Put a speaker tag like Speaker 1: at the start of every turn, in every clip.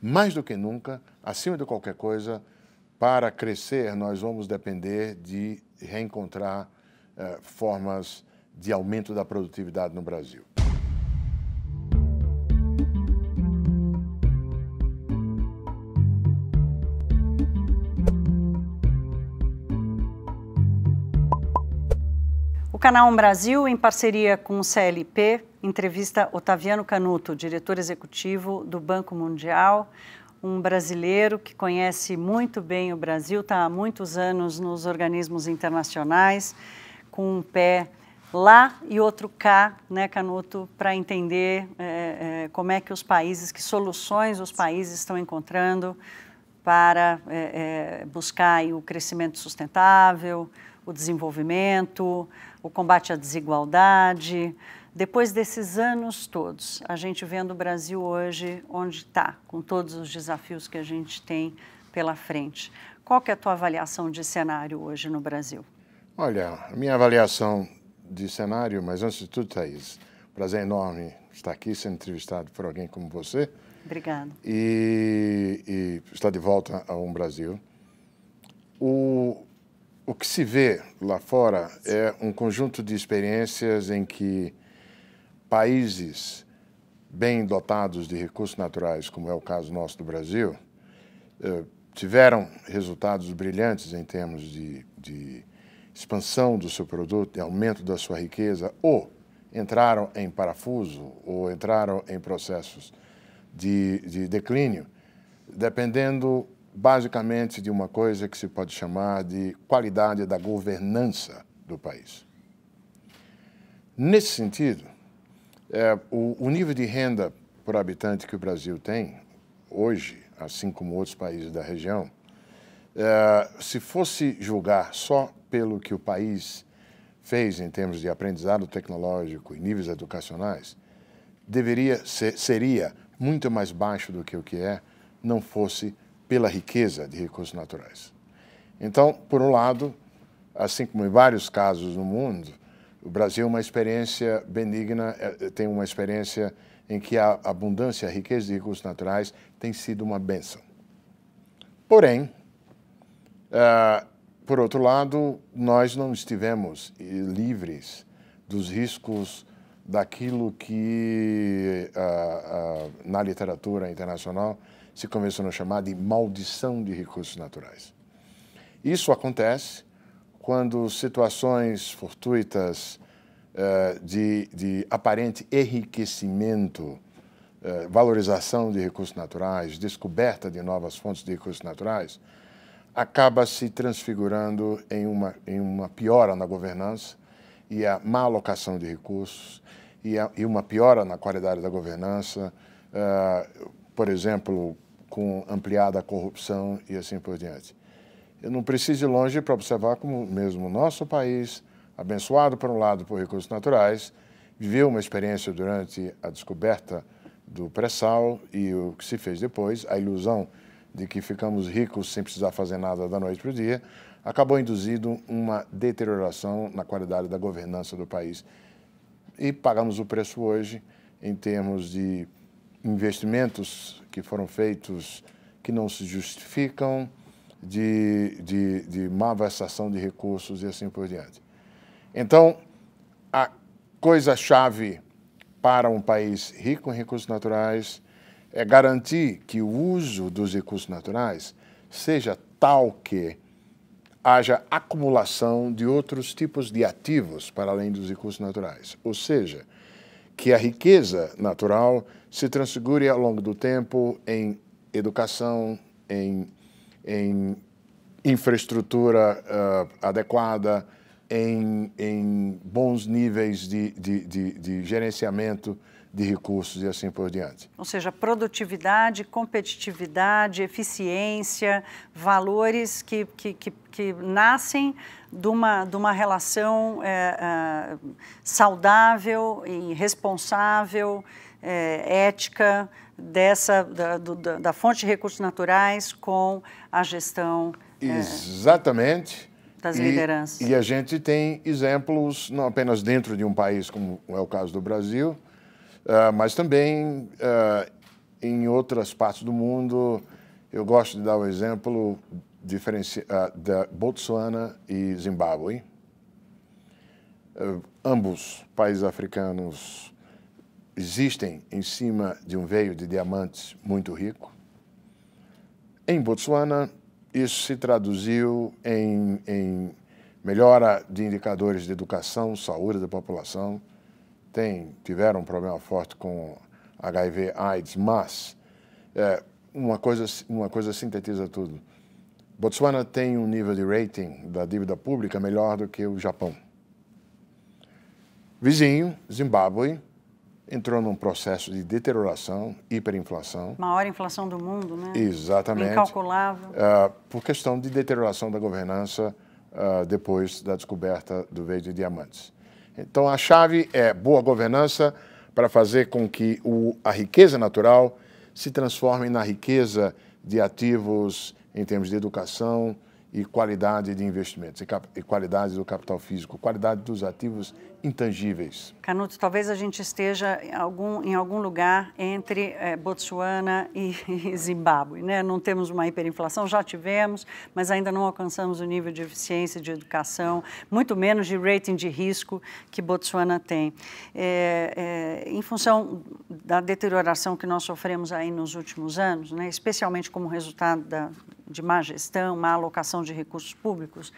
Speaker 1: mais do que nunca, acima de qualquer coisa, para crescer, nós vamos depender de reencontrar formas de aumento da produtividade no Brasil.
Speaker 2: O Canal 1 Brasil, em parceria com o CLP, entrevista Otaviano Canuto, diretor executivo do Banco Mundial, um brasileiro que conhece muito bem o Brasil, está há muitos anos nos organismos internacionais, com um pé lá e outro cá, né, Canuto, para entender como é que os países, que soluções os países estão encontrando para buscar aí o crescimento sustentável, o desenvolvimento, o combate à desigualdade. Depois desses anos todos, a gente vendo o Brasil hoje onde está, com todos os desafios que a gente tem pela frente. Qual que é a tua avaliação de cenário hoje no Brasil?
Speaker 1: Olha, a minha avaliação de cenário, mas antes de tudo, Thaís, prazer enorme estar aqui sendo entrevistado por alguém como você.
Speaker 2: Obrigada.
Speaker 1: E estar de volta ao Brasil. O que se vê lá fora é um conjunto de experiências em que países bem dotados de recursos naturais, como é o caso nosso do Brasil, tiveram resultados brilhantes em termos de expansão do seu produto, de aumento da sua riqueza, ou entraram em parafuso, ou entraram em processos de declínio, dependendo basicamente de uma coisa que se pode chamar de qualidade da governança do país. Nesse sentido, o nível de renda por habitante que o Brasil tem hoje, assim como outros países da região, se fosse julgar só pelo que o país fez em termos de aprendizado tecnológico e níveis educacionais, seria muito mais baixo do que o que não fosse pela riqueza de recursos naturais. Então, por um lado, assim como em vários casos no mundo, o Brasil é uma experiência benigna, tem uma experiência em que a abundância, a riqueza de recursos naturais tem sido uma bênção. Porém, por outro lado, nós não estivemos livres dos riscos daquilo que na literatura internacional se começou a chamar de maldição de recursos naturais. Isso acontece quando situações fortuitas de aparente enriquecimento, valorização de recursos naturais, descoberta de novas fontes de recursos naturais, acaba se transfigurando em uma piora na governança e a má alocação de recursos e uma piora na qualidade da governança, por exemplo, com ampliada corrupção e assim por diante. Eu não preciso ir longe para observar como mesmo o nosso país, abençoado por um lado por recursos naturais, viveu uma experiência durante a descoberta do pré-sal e o que se fez depois, a ilusão de que ficamos ricos sem precisar fazer nada da noite para o dia, acabou induzindo uma deterioração na qualidade da governança do país. E pagamos o preço hoje em termos de investimentos que foram feitos que não se justificam, de má versação de recursos e assim por diante. Então, a coisa-chave para um país rico em recursos naturais é garantir que o uso dos recursos naturais seja tal que haja acumulação de outros tipos de ativos para além dos recursos naturais. Ou seja, que a riqueza natural se transfigure ao longo do tempo em educação, em infraestrutura adequada, em bons níveis de gerenciamento de recursos e assim por diante.
Speaker 2: Ou seja, produtividade, competitividade, eficiência, valores que nascem de uma relação saudável e responsável, ética, da fonte de recursos naturais com a gestão
Speaker 1: exatamente
Speaker 2: das lideranças.
Speaker 1: E a gente tem exemplos não apenas dentro de um país, como é o caso do Brasil, mas também em outras partes do mundo, eu gosto de dar o exemplo da Botsuana e Zimbábue. Ambos países africanos existem em cima de um veio de diamantes muito rico. Em Botsuana, isso se traduziu em melhora de indicadores de educação, saúde da população. Tiveram um problema forte com HIV, AIDS, mas uma coisa sintetiza tudo. Botsuana tem um nível de rating da dívida pública melhor do que o Japão. Vizinho, Zimbábue, entrou num processo de deterioração, hiperinflação.
Speaker 2: Maior inflação do mundo, né?
Speaker 1: Exatamente.
Speaker 2: Incalculável.
Speaker 1: Por questão de deterioração da governança depois da descoberta do veio de diamantes. Então, a chave é boa governança para fazer com que a riqueza natural se transforme na riqueza de ativos em termos de educação e qualidade de investimentos, e qualidade do capital físico, qualidade dos ativos intangíveis.
Speaker 2: Canuto, talvez a gente esteja em algum lugar entre Botsuana e Zimbábue, né? Não temos uma hiperinflação, já tivemos, mas ainda não alcançamos o nível de eficiência de educação, muito menos de rating de risco que Botsuana tem. Em função da deterioração que nós sofremos aí nos últimos anos, né? Especialmente como resultado de má gestão, má alocação de recursos públicos,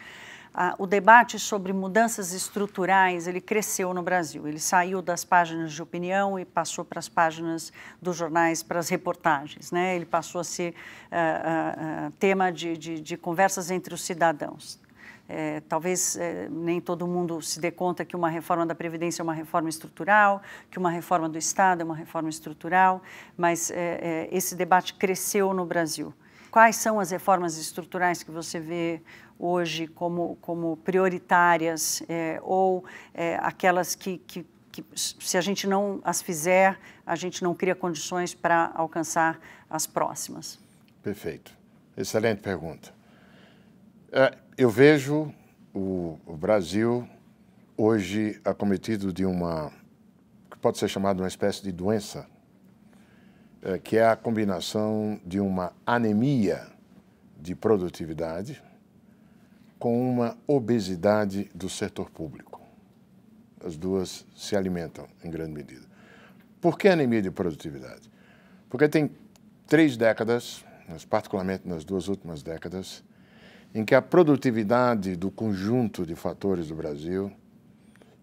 Speaker 2: o debate sobre mudanças estruturais, ele cresceu no Brasil. Ele saiu das páginas de opinião e passou para as páginas dos jornais, para as reportagens, né? Ele passou a ser tema de conversas entre os cidadãos. Talvez nem todo mundo se dê conta que uma reforma da Previdência é uma reforma estrutural, que uma reforma do Estado é uma reforma estrutural, mas esse debate cresceu no Brasil. Quais são as reformas estruturais que você vê hoje como prioritárias ou aquelas que, se a gente não as fizer, a gente não cria condições para alcançar as próximas?
Speaker 1: Perfeito. Excelente pergunta. Eu vejo o Brasil hoje acometido de que pode ser chamada uma espécie de doença, que é a combinação de uma anemia de produtividade com uma obesidade do setor público. As duas se alimentam em grande medida. Por que anemia de produtividade? Porque tem 3 décadas, mas particularmente nas 2 últimas décadas, em que a produtividade do conjunto de fatores do Brasil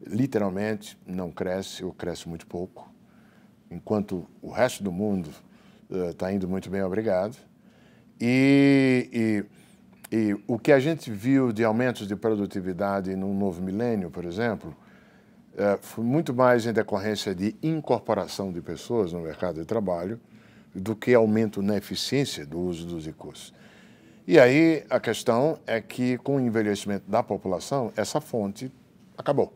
Speaker 1: literalmente não cresce ou cresce muito pouco, enquanto o resto do mundo está indo muito bem, obrigado. E o que a gente viu de aumentos de produtividade no novo milênio, por exemplo, foi muito mais em decorrência de incorporação de pessoas no mercado de trabalho do que aumento na eficiência do uso dos recursos. E aí a questão é que, com o envelhecimento da população, essa fonte acabou.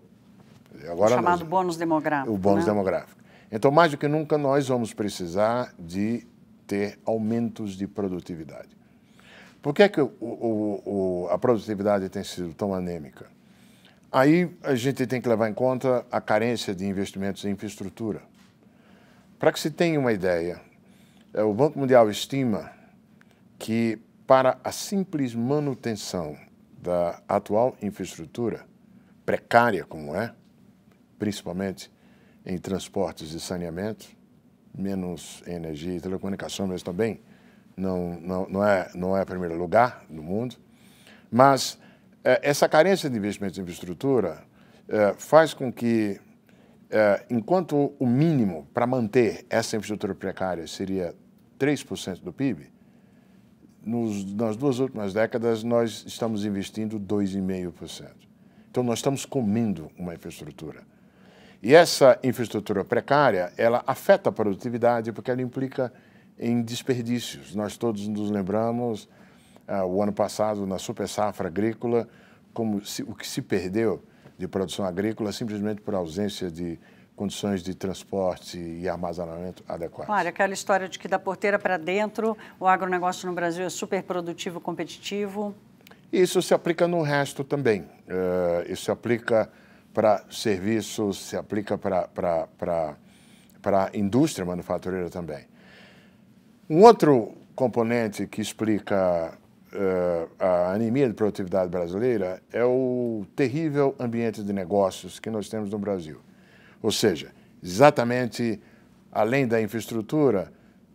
Speaker 2: Agora, o chamado bônus demográfico.
Speaker 1: O bônus demográfico. Então, mais do que nunca, nós vamos precisar de ter aumentos de produtividade. Por que a produtividade tem sido tão anêmica? Aí a gente tem que levar em conta a carência de investimentos em infraestrutura. Para que se tenha uma ideia, o Banco Mundial estima que, para a simples manutenção da atual infraestrutura, precária como é, principalmente em transportes e saneamento, menos em energia e telecomunicação, mas também não é primeiro lugar no mundo. Mas essa carência de investimentos em infraestrutura faz com que, enquanto o mínimo para manter essa infraestrutura precária seria 3% do PIB, nas 2 últimas décadas nós estamos investindo 2,5%. Então nós estamos comendo uma infraestrutura. E essa infraestrutura precária, ela afeta a produtividade porque ela implica em desperdícios. Nós todos nos lembramos, o ano passado, na super safra agrícola, o que se perdeu de produção agrícola simplesmente por ausência de condições de transporte e armazenamento adequadas.
Speaker 2: Claro, aquela história de que da porteira para dentro o agronegócio no Brasil é super produtivo, competitivo.
Speaker 1: Isso se aplica no resto também. Isso se aplica para serviços, se aplica para a indústria manufatureira também. Um outro componente que explica a anemia de produtividade brasileira é o terrível ambiente de negócios que nós temos no Brasil. Ou seja, exatamente além da infraestrutura,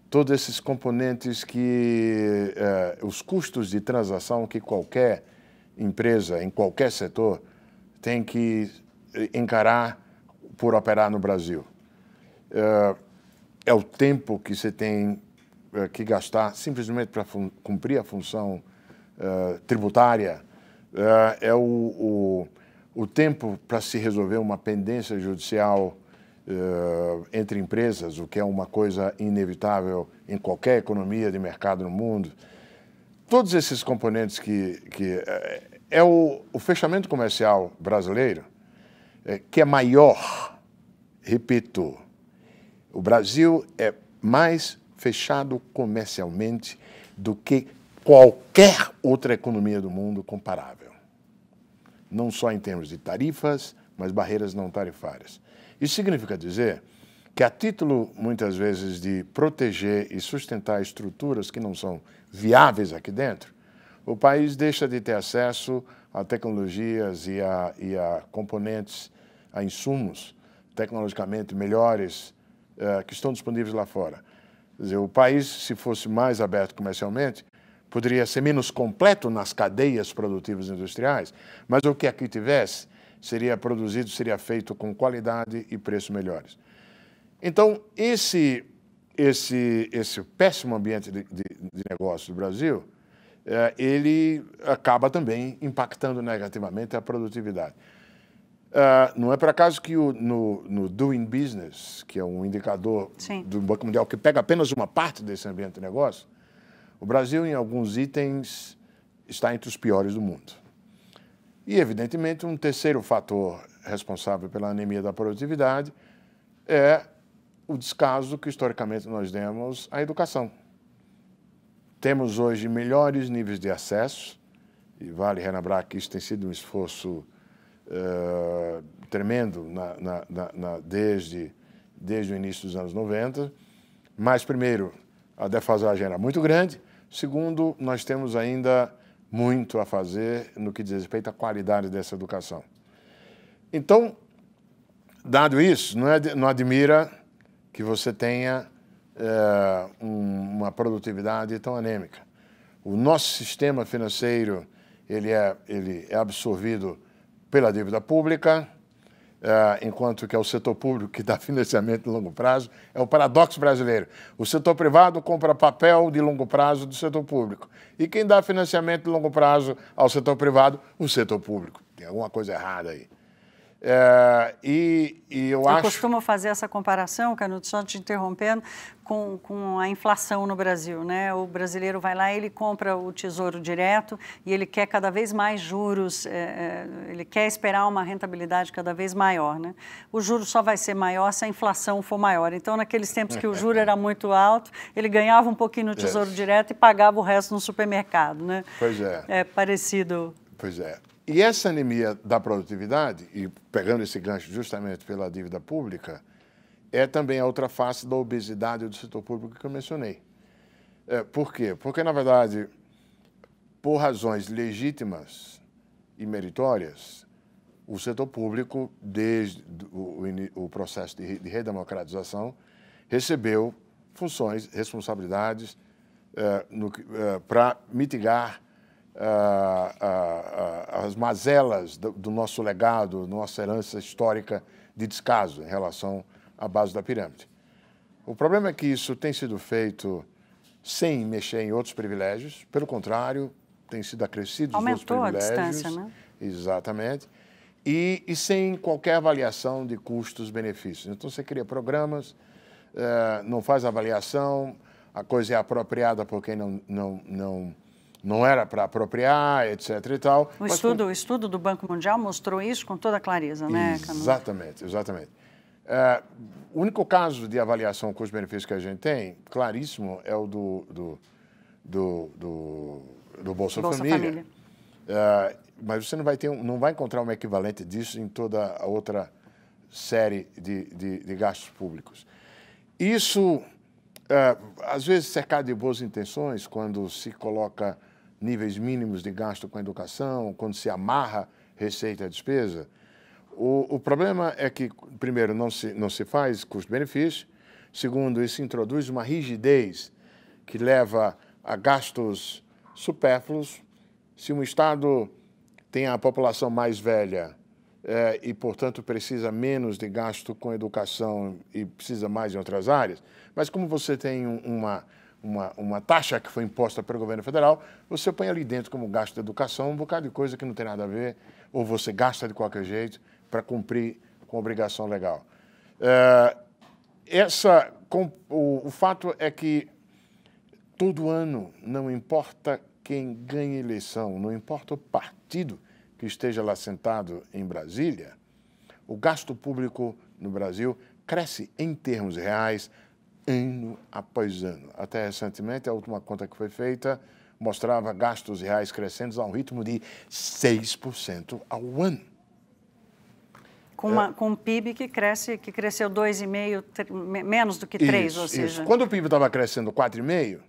Speaker 1: todos esses componentes que os custos de transação que qualquer empresa, em qualquer setor, tem que encarar por operar no Brasil. É o tempo que você tem que gastar simplesmente para cumprir a função tributária, é o tempo para se resolver uma pendência judicial entre empresas, o que é uma coisa inevitável em qualquer economia de mercado no mundo. Todos esses componentes que é o fechamento comercial brasileiro, que é maior, repito, o Brasil é mais fechado comercialmente do que qualquer outra economia do mundo comparável. Não só em termos de tarifas, mas barreiras não tarifárias. Isso significa dizer que, a título, muitas vezes, de proteger e sustentar estruturas que não são viáveis aqui dentro, o país deixa de ter acesso a tecnologias e a componentes, a insumos tecnologicamente melhores que estão disponíveis lá fora. Quer dizer, o país, se fosse mais aberto comercialmente, poderia ser menos completo nas cadeias produtivas industriais, mas o que aqui tivesse seria produzido, seria feito com qualidade e preços melhores. Então, esse péssimo ambiente de negócio do Brasil, ele acaba também impactando negativamente a produtividade. Não é por acaso que no Doing Business, que é um indicador do Banco Mundial que pega apenas uma parte desse ambiente de negócio, o Brasil, em alguns itens, está entre os piores do mundo. E, evidentemente, um terceiro fator responsável pela anemia da produtividade é o descaso que, historicamente, nós demos à educação. Temos hoje melhores níveis de acesso, e vale relembrar que isso tem sido um esforço tremendo desde o início dos anos 90, mas, primeiro, a defasagem era muito grande. Segundo, nós temos ainda muito a fazer no que diz respeito à qualidade dessa educação. Então, dado isso, não admira que você tenha uma produtividade tão anêmica. O nosso sistema financeiro ele é absorvido pela dívida pública, enquanto que é o setor público que dá financiamento de longo prazo. É o paradoxo brasileiro. O setor privado compra papel de longo prazo do setor público. E quem dá financiamento de longo prazo ao setor privado? O setor público. Tem alguma coisa errada aí. Eu
Speaker 2: costumo fazer essa comparação, Canuto, só te interrompendo, com a inflação no Brasil, né? O brasileiro vai lá, ele compra o Tesouro Direto e ele quer cada vez mais juros, ele quer esperar uma rentabilidade cada vez maior, né? O juro só vai ser maior se a inflação for maior. Então, naqueles tempos que o juro era muito alto, ele ganhava um pouquinho no Tesouro Direto e pagava o resto no supermercado, né?
Speaker 1: Pois é.
Speaker 2: É parecido.
Speaker 1: Pois é. E essa anemia da produtividade, e pegando esse gancho justamente pela dívida pública, é também a outra face da obesidade do setor público que eu mencionei. Por quê? Porque, na verdade, por razões legítimas e meritórias, o setor público, desde o processo de redemocratização, recebeu funções, responsabilidades para mitigar as mazelas do nosso legado, nossa herança histórica de descaso em relação à base da pirâmide. O problema é que isso tem sido feito sem mexer em outros privilégios, pelo contrário, tem sido acrescido os outros privilégios.
Speaker 2: Aumentou a distância, né?
Speaker 1: Exatamente. E sem qualquer avaliação de custos-benefícios. Então, você cria programas, não faz avaliação, a coisa é apropriada por quem não era para apropriar, etc. e tal.
Speaker 2: O estudo do Banco Mundial mostrou isso com toda clareza, né, Canuto?
Speaker 1: Exatamente, exatamente. O único caso de avaliação custo-benefício que a gente tem, claríssimo, é o do Bolsa Família. Mas você não vai encontrar um equivalente disso em toda a outra série de gastos públicos. Isso às vezes cercado de boas intenções, quando se coloca níveis mínimos de gasto com a educação, quando se amarra receita e despesa. O problema é que, primeiro, não se faz custo-benefício. Segundo, isso introduz uma rigidez que leva a gastos supérfluos. Se um Estado tem a população mais velha e, portanto, precisa menos de gasto com educação e precisa mais em outras áreas, mas como você tem uma taxa que foi imposta pelo governo federal, você põe ali dentro como gasto de educação um bocado de coisa que não tem nada a ver, ou você gasta de qualquer jeito para cumprir com obrigação legal. O fato é que todo ano, não importa quem ganha eleição, não importa o partido que esteja lá sentado em Brasília, o gasto público no Brasil cresce em termos reais ano após ano. Até recentemente, a última conta que foi feita mostrava gastos reais crescendo a um ritmo de 6% ao ano.
Speaker 2: Com um PIB que cresceu 2,5%, menos do que 3%, ou seja...
Speaker 1: Isso. Quando o PIB estava crescendo 4,5%,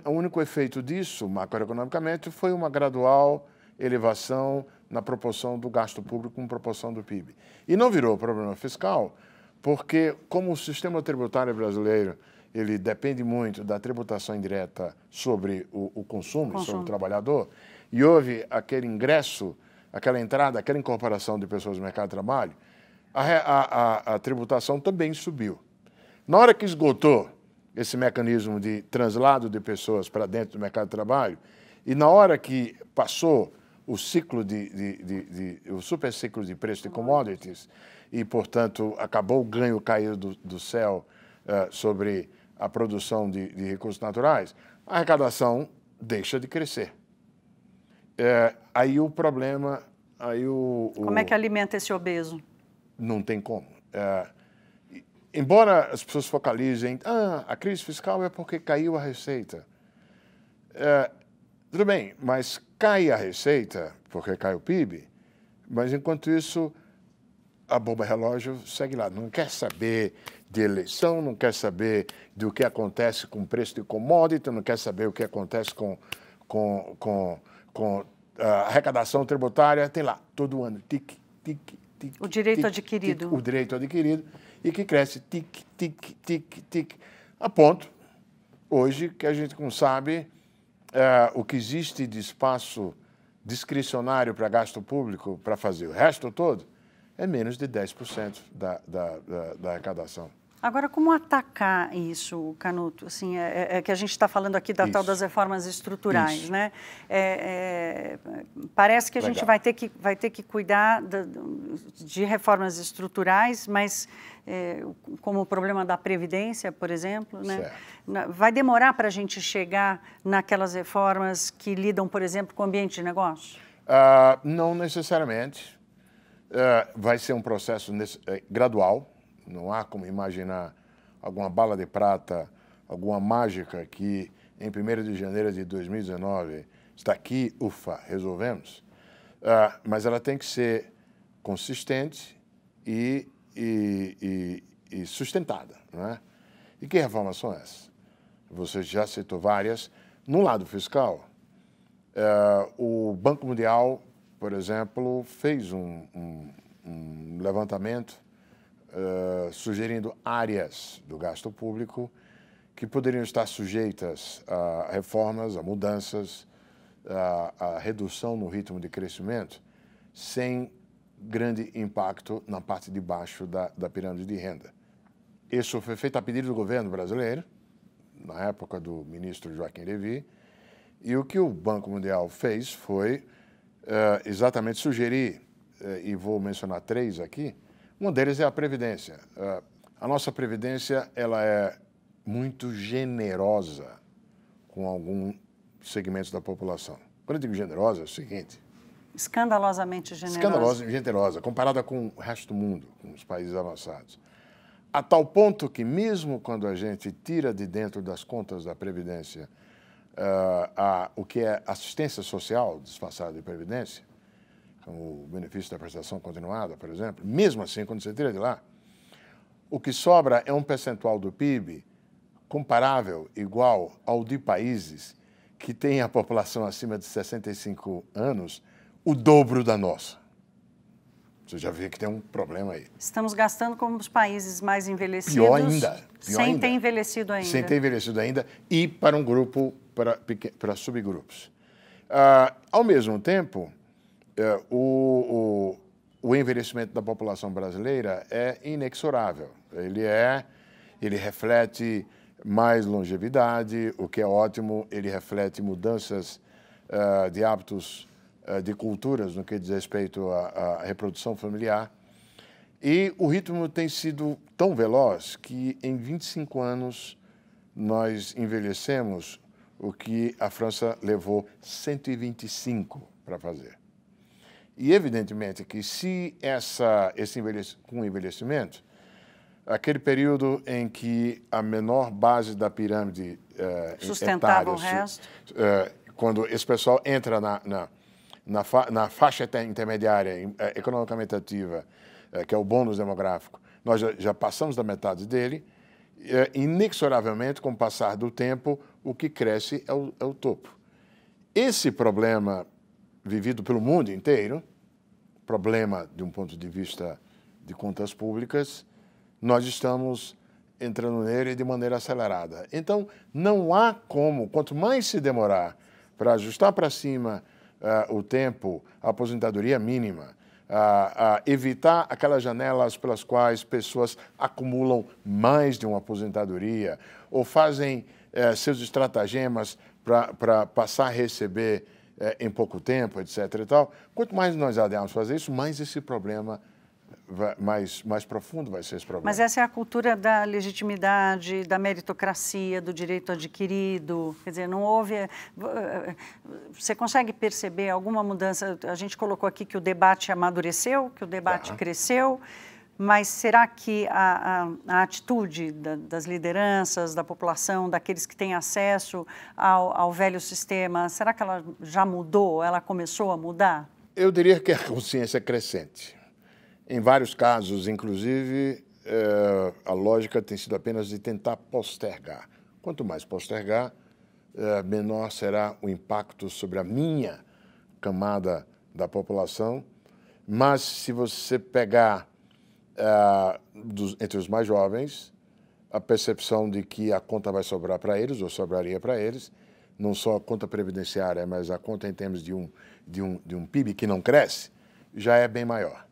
Speaker 1: o único efeito disso, macroeconomicamente, foi uma gradual elevação na proporção do gasto público em proporção do PIB. E não virou problema fiscal, porque como o sistema tributário brasileiro ele depende muito da tributação indireta sobre o consumo, sobre o trabalhador, e houve aquele ingresso, aquela entrada, aquela incorporação de pessoas no mercado de trabalho, a tributação também subiu. Na hora que esgotou esse mecanismo de translado de pessoas para dentro do mercado de trabalho, e na hora que passou o ciclo o super ciclo de preço de commodities, e, portanto, acabou o ganho caído do céu sobre a produção de recursos naturais, a arrecadação deixa de crescer. Aí o problema...
Speaker 2: Como é que alimenta esse obeso?
Speaker 1: Não tem como. Embora as pessoas focalizem, a crise fiscal é porque caiu a receita. Tudo bem, mas cai a receita porque cai o PIB, mas enquanto isso a bomba relógio segue lá. Não quer saber de eleição, não quer saber do que acontece com o preço de commodity, não quer saber o que acontece com a arrecadação tributária. Tem lá, todo ano, tic, tic, tic.
Speaker 2: O direito
Speaker 1: tic,
Speaker 2: adquirido.
Speaker 1: Tic, o direito adquirido, e que cresce tic, tic, tic, tic, a ponto, hoje, que a gente não sabe o que existe de espaço discricionário para gasto público para fazer o resto todo, é menos de 10% da arrecadação.
Speaker 2: Agora, como atacar isso, Canuto? Assim, que a gente está falando aqui da tal das reformas estruturais, né? Parece que a gente vai ter que cuidar de reformas estruturais, mas como o problema da Previdência, por exemplo, né? Vai demorar para a gente chegar naquelas reformas que lidam, por exemplo, com o ambiente de negócio?
Speaker 1: Não necessariamente. Vai ser um processo gradual. Não há como imaginar alguma bala de prata, alguma mágica que em 1º de janeiro de 2019 está aqui, ufa, resolvemos. Mas ela tem que ser consistente e sustentada, não é? E que reformas são essas? Você já citou várias. No lado fiscal, o Banco Mundial, por exemplo, fez um levantamento sugerindo áreas do gasto público que poderiam estar sujeitas a reformas, a mudanças, a redução no ritmo de crescimento, sem grande impacto na parte de baixo da pirâmide de renda. Isso foi feito a pedido do governo brasileiro, na época do ministro Joaquim Levy, e o que o Banco Mundial fez foi exatamente sugerir, e vou mencionar 3 aqui. Um deles é a Previdência. A nossa Previdência ela é muito generosa com alguns segmentos da população. Quando eu digo generosa, é o seguinte...
Speaker 2: Escandalosamente generosa.
Speaker 1: Escandalosamente generosa, comparada com o resto do mundo, com os países avançados. A tal ponto que, mesmo quando a gente tira de dentro das contas da Previdência o que é assistência social disfarçada de Previdência, como o benefício da prestação continuada, por exemplo, mesmo assim, quando você tira de lá, o que sobra é um percentual do PIB comparável, igual ao de países que têm a população acima de 65 anos, o dobro da nossa. Você já vê que tem um problema aí.
Speaker 2: Estamos gastando como os países mais envelhecidos.
Speaker 1: Pior ainda.
Speaker 2: Sem ter envelhecido ainda.
Speaker 1: Sem ter envelhecido ainda e para um grupo, para subgrupos. Ao mesmo tempo, o envelhecimento da população brasileira é inexorável. Ele reflete mais longevidade, o que é ótimo, ele reflete mudanças de hábitos, de culturas no que diz respeito à reprodução familiar. E o ritmo tem sido tão veloz que em 25 anos nós envelhecemos o que a França levou 125 para fazer. E evidentemente que se com o envelhecimento, aquele período em que a menor base da pirâmide
Speaker 2: sustentava
Speaker 1: etária,
Speaker 2: o resto,
Speaker 1: quando esse pessoal entra na faixa intermediária economicamente ativa, que é o bônus demográfico, nós já passamos da metade dele, inexoravelmente, com o passar do tempo, o que cresce é o topo. Esse problema vivido pelo mundo inteiro, problema de um ponto de vista de contas públicas, nós estamos entrando nele de maneira acelerada. Então, não há como, quanto mais se demorar para ajustar para cima o tempo, a aposentadoria mínima, evitar aquelas janelas pelas quais pessoas acumulam mais de uma aposentadoria ou fazem seus estratagemas para passar a receber em pouco tempo, etc. e tal. Quanto mais nós adiarmos fazer isso, mais esse problema, mais profundo vai ser esse problema.
Speaker 2: Mas essa é a cultura da legitimidade, da meritocracia, do direito adquirido. Quer dizer, não houve... Você consegue perceber alguma mudança? A gente colocou aqui que o debate amadureceu, que o debate cresceu, mas será que a atitude das lideranças, da população, daqueles que têm acesso ao velho sistema, será que ela já mudou? Ela começou a mudar?
Speaker 1: Eu diria que a consciência é crescente. Em vários casos, inclusive, a lógica tem sido apenas de tentar postergar. Quanto mais postergar, menor será o impacto sobre a minha camada da população. Mas, se você pegar entre os mais jovens, a percepção de que a conta vai sobrar para eles, ou sobraria para eles, não só a conta previdenciária, mas a conta em termos de um PIB que não cresce, já é bem maior.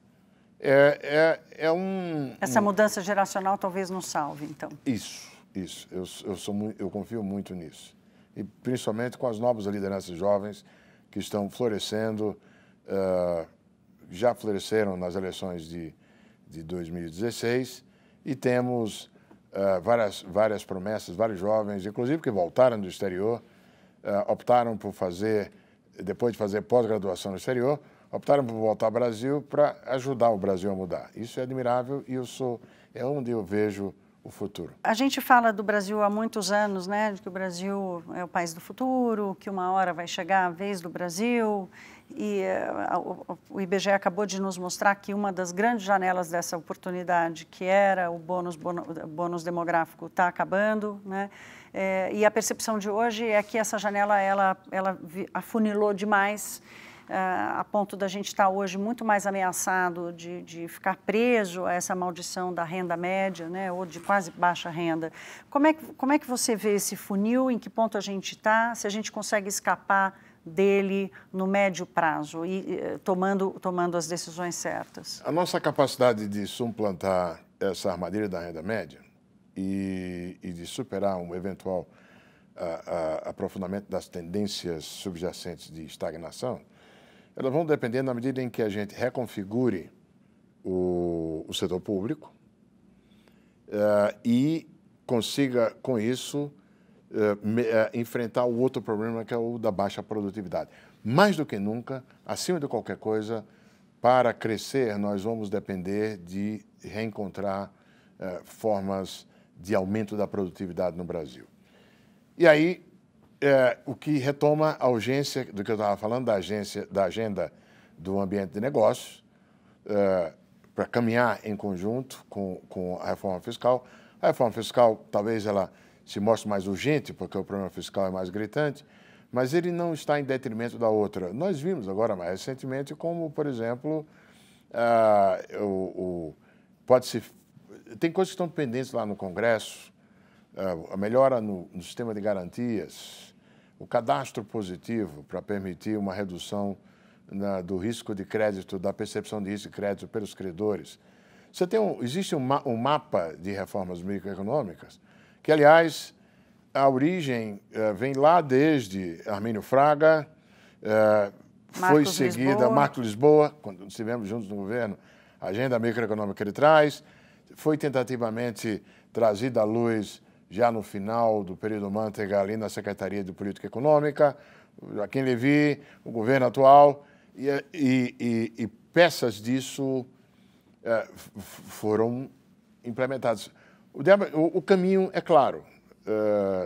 Speaker 2: Essa mudança geracional talvez nos salve, então.
Speaker 1: Isso. Eu confio muito nisso. E principalmente com as novas lideranças jovens que estão florescendo, já floresceram nas eleições de 2016 e temos várias promessas, vários jovens, inclusive que voltaram do exterior, optaram por depois de fazer pós-graduação no exterior, optaram por voltar ao Brasil para ajudar o Brasil a mudar. Isso é admirável e é onde eu vejo o futuro.
Speaker 2: A gente fala do Brasil há muitos anos, né, de que o Brasil é o país do futuro, que uma hora vai chegar a vez do Brasil, e o IBGE acabou de nos mostrar que uma das grandes janelas dessa oportunidade, que era o bônus demográfico, está acabando, né? E a percepção de hoje é que essa janela ela afunilou demais, a ponto da gente estar hoje muito mais ameaçado de ficar preso a essa maldição da renda média, né, ou de quase baixa renda. Como é que você vê esse funil, em que ponto a gente está, se a gente consegue escapar dele no médio prazo e tomando as decisões certas?
Speaker 1: A nossa capacidade de suplantar essa armadilha da renda média e de superar um eventual aprofundamento das tendências subjacentes de estagnação, elas vão depender na medida em que a gente reconfigure o setor público e consiga, com isso, enfrentar o outro problema, que é o da baixa produtividade. Mais do que nunca, acima de qualquer coisa, para crescer, nós vamos depender de reencontrar formas de aumento da produtividade no Brasil. E aí, o que retoma a urgência do que eu estava falando, da agenda do ambiente de negócios, para caminhar em conjunto com a reforma fiscal. A reforma fiscal, talvez ela se mostra mais urgente, porque o problema fiscal é mais gritante, mas ele não está em detrimento da outra. Nós vimos agora, mais recentemente, como, por exemplo, tem coisas que estão pendentes lá no Congresso, a melhora no sistema de garantias, o cadastro positivo para permitir uma redução do risco de crédito, da percepção de risco de crédito pelos credores. Existe um mapa de reformas microeconômicas que, aliás, a origem vem lá desde Armínio Fraga, foi seguida Marco Lisboa, quando estivemos juntos no governo, a agenda microeconômica que ele traz, foi tentativamente trazida à luz já no final do período Mantega, ali na Secretaria de Política Econômica, Joaquim Levy, o governo atual, e peças disso foram implementadas. O caminho é claro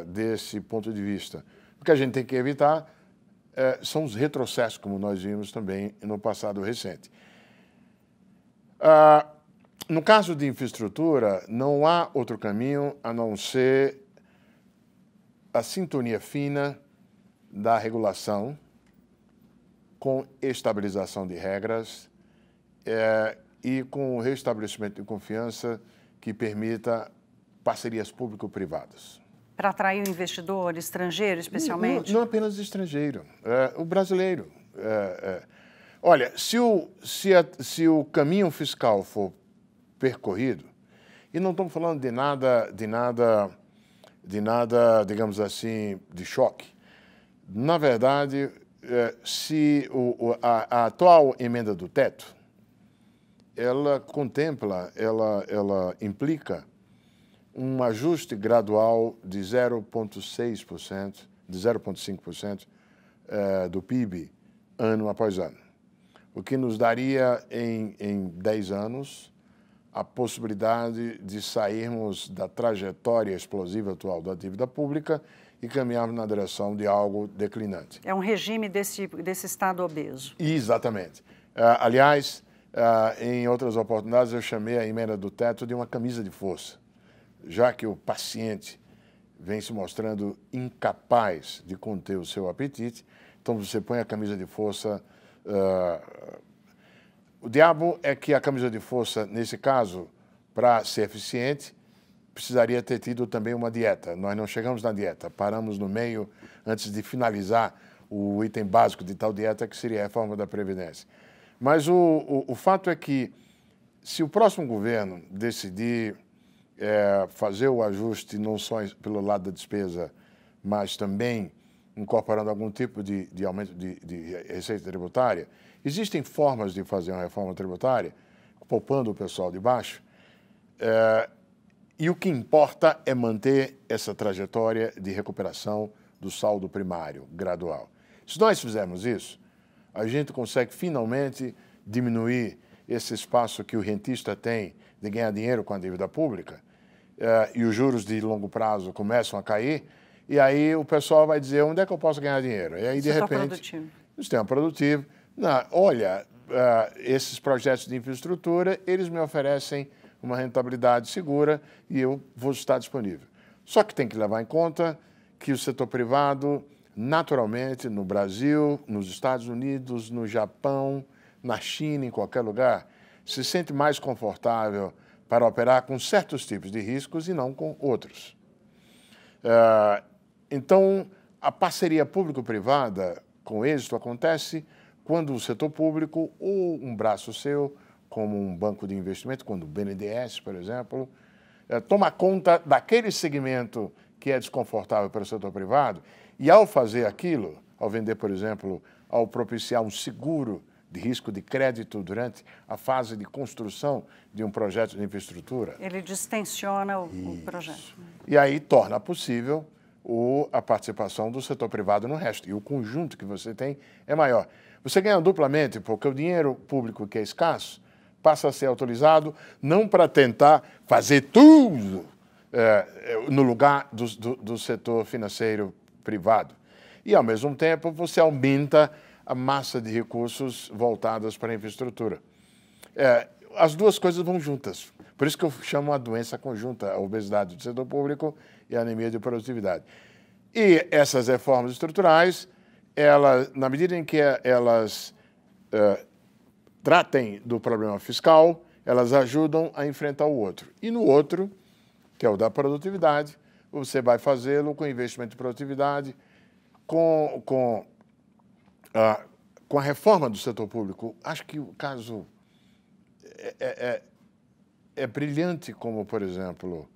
Speaker 1: desse ponto de vista. O que a gente tem que evitar são os retrocessos, como nós vimos também no passado recente. No caso de infraestrutura, não há outro caminho a não ser a sintonia fina da regulação com estabilização de regras e com o restabelecimento de confiança que permita parcerias público-privadas. Para
Speaker 2: atrair o investidor estrangeiro, especialmente?
Speaker 1: Não apenas estrangeiro, o brasileiro. Olha, se o caminho fiscal for percorrido, e não estamos falando de nada, digamos assim, de choque. Na verdade, se a atual emenda do teto, ela contempla, ela implica um ajuste gradual de 0,6%, de 0,5% do PIB ano após ano, o que nos daria em 10 anos a possibilidade de sairmos da trajetória explosiva atual da dívida pública e caminharmos na direção de algo declinante.
Speaker 2: É um regime desse Estado obeso.
Speaker 1: Exatamente. Aliás, em outras oportunidades, eu chamei a emenda do teto de uma camisa de força, já que o paciente vem se mostrando incapaz de conter o seu apetite, então você põe a camisa de força. O diabo é que a camisa de força, nesse caso, para ser eficiente, precisaria ter tido também uma dieta. Nós não chegamos na dieta, paramos no meio antes de finalizar o item básico de tal dieta, que seria a reforma da Previdência. Mas o fato é que, se o próximo governo decidir fazer o ajuste não só pelo lado da despesa, mas também incorporando algum tipo de aumento de receita tributária, existem formas de fazer uma reforma tributária, poupando o pessoal de baixo, e o que importa é manter essa trajetória de recuperação do saldo primário gradual. Se nós fizermos isso, a gente consegue finalmente diminuir esse espaço que o rentista tem de ganhar dinheiro com a dívida pública, e os juros de longo prazo começam a cair, e aí o pessoal vai dizer, onde é que eu posso ganhar dinheiro? E aí, de repente, o sistema produtivo, olha, esses projetos de infraestrutura, eles me oferecem uma rentabilidade segura e eu vou estar disponível. Só que tem que levar em conta que o setor privado, naturalmente, no Brasil, nos Estados Unidos, no Japão, na China, em qualquer lugar, se sente mais confortável para operar com certos tipos de riscos e não com outros. Então, a parceria público-privada, com êxito, acontece quando o setor público ou um braço seu, como um banco de investimento, quando o BNDES, por exemplo, toma conta daquele segmento que é desconfortável para o setor privado e, ao fazer aquilo, ao vender, por exemplo, ao propiciar um seguro de risco de crédito durante a fase de construção de um projeto de infraestrutura.
Speaker 2: Ele distensiona o projeto.
Speaker 1: E aí torna possível a participação do setor privado no resto. E o conjunto que você tem é maior. Você ganha duplamente, porque o dinheiro público que é escasso passa a ser autorizado não para tentar fazer tudo no lugar do setor financeiro privado. E, ao mesmo tempo, você aumenta a massa de recursos voltadas para a infraestrutura. As duas coisas vão juntas, Por isso que eu chamo a doença conjunta, a obesidade do setor público e a anemia de produtividade. E essas reformas estruturais, na medida em que elas tratem do problema fiscal, elas ajudam a enfrentar o outro. E no outro, que é o da produtividade, você vai fazê-lo com investimento em produtividade, com a reforma do setor público. Acho que o caso é brilhante, como, por exemplo,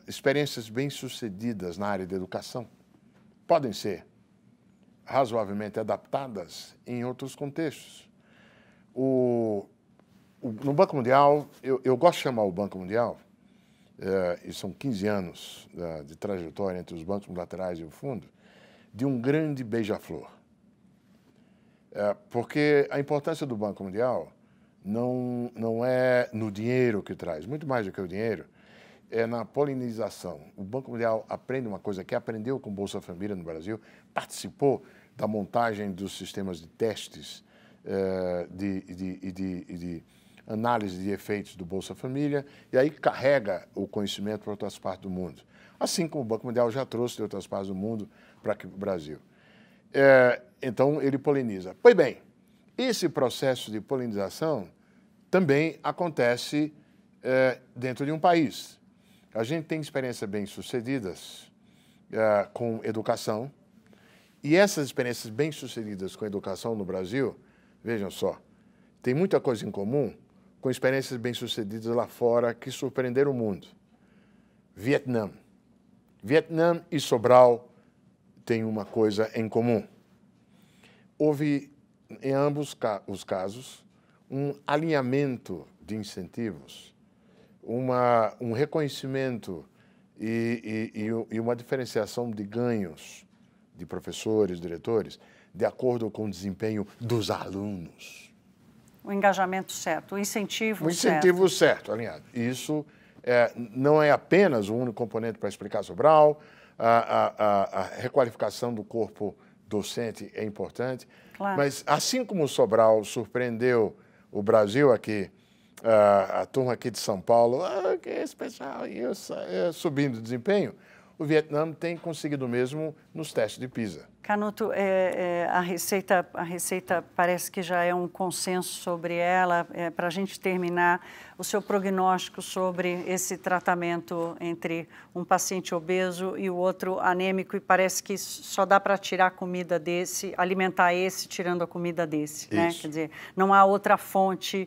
Speaker 1: experiências bem-sucedidas na área da educação podem ser razoavelmente adaptadas em outros contextos. No Banco Mundial, eu gosto de chamar o Banco Mundial, e são 15 anos de trajetória entre os bancos multilaterais e o fundo, de um grande beija-flor. Porque a importância do Banco Mundial não é no dinheiro que traz, muito mais do que o dinheiro, é na polinização. O Banco Mundial aprende uma coisa que aprendeu com Bolsa Família no Brasil, participou da montagem dos sistemas de testes de análise de efeitos do Bolsa Família, e aí carrega o conhecimento para outras partes do mundo. Assim como o Banco Mundial já trouxe de outras partes do mundo para aqui para o Brasil. Então, ele poliniza. Pois bem, esse processo de polinização também acontece dentro de um país. A gente tem experiências bem-sucedidas com educação, e essas experiências bem-sucedidas com educação no Brasil, vejam só, tem muita coisa em comum com experiências bem-sucedidas lá fora que surpreenderam o mundo. Vietnã. Vietnã e Sobral têm uma coisa em comum. Houve, em ambos os casos, um alinhamento de incentivos, um reconhecimento e uma diferenciação de ganhos de professores, diretores, de acordo com o desempenho dos alunos.
Speaker 2: O engajamento certo, o incentivo certo.
Speaker 1: O incentivo certo, alinhado. Isso não é apenas o único componente para explicar Sobral, a requalificação do corpo docente é importante,
Speaker 2: claro.
Speaker 1: Mas assim como o Sobral surpreendeu o Brasil aqui, a turma aqui de São Paulo, que é especial, subindo o desempenho, o Vietnã tem conseguido o mesmo nos testes de PISA.
Speaker 2: Canuto, a receita parece que já é um consenso sobre ela. Para a gente terminar, o seu prognóstico sobre esse tratamento entre um paciente obeso e o outro anêmico, e parece que só dá para tirar a comida desse, alimentar esse tirando a comida desse, né? Quer dizer, não há outra fonte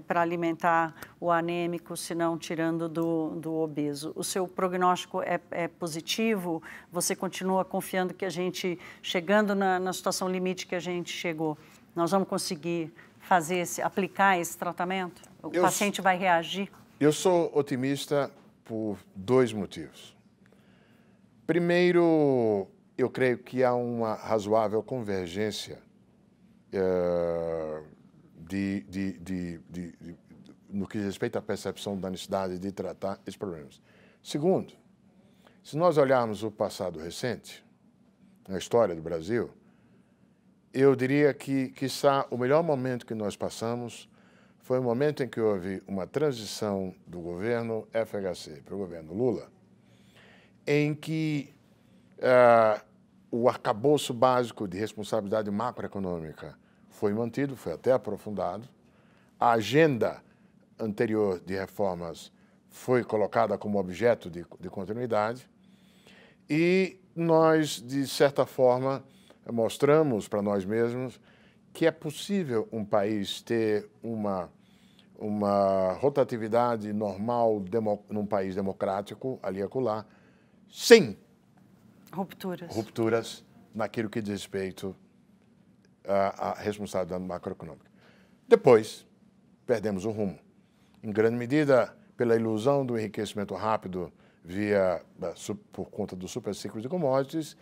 Speaker 2: para alimentar o anêmico, senão tirando do obeso. O seu prognóstico é positivo? Você continua confiando que a gente, chegando na situação limite que a gente chegou, nós vamos conseguir aplicar esse tratamento? O paciente vai reagir?
Speaker 1: Eu sou otimista por dois motivos. Primeiro, eu creio que há uma razoável convergência no que diz respeito à percepção da necessidade de tratar esses problemas. Segundo, se nós olharmos o passado recente, na história do Brasil, eu diria que, quiçá, o melhor momento que nós passamos foi o momento em que houve uma transição do governo FHC para o governo Lula, em que o arcabouço básico de responsabilidade macroeconômica foi mantido, foi até aprofundado, a agenda anterior de reformas foi colocada como objeto de continuidade, e nós, de certa forma, mostramos para nós mesmos que é possível um país ter uma rotatividade normal num país democrático, ali e acolá, sem rupturas naquilo que diz respeito à responsabilidade macroeconômica. Depois, perdemos o rumo. Em grande medida, pela ilusão do enriquecimento rápido por conta do superciclo de commodities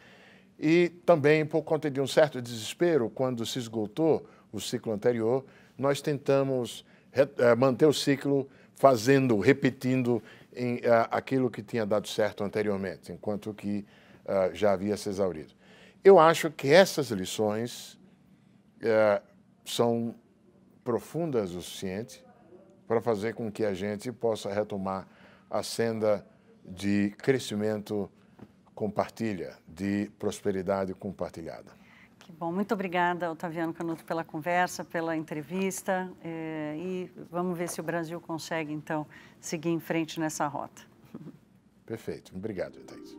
Speaker 1: e também por conta de um certo desespero quando se esgotou o ciclo anterior, nós tentamos manter o ciclo repetindo aquilo que tinha dado certo anteriormente, enquanto que já havia se exaurido. Eu acho que essas lições são profundas o suficiente para fazer com que a gente possa retomar a senda de crescimento compartilha, de prosperidade compartilhada.
Speaker 2: Que bom, muito obrigada, Otaviano Canuto, pela conversa, pela entrevista, e vamos ver se o Brasil consegue, então, seguir em frente nessa rota.
Speaker 1: Perfeito. Obrigado, Thaís.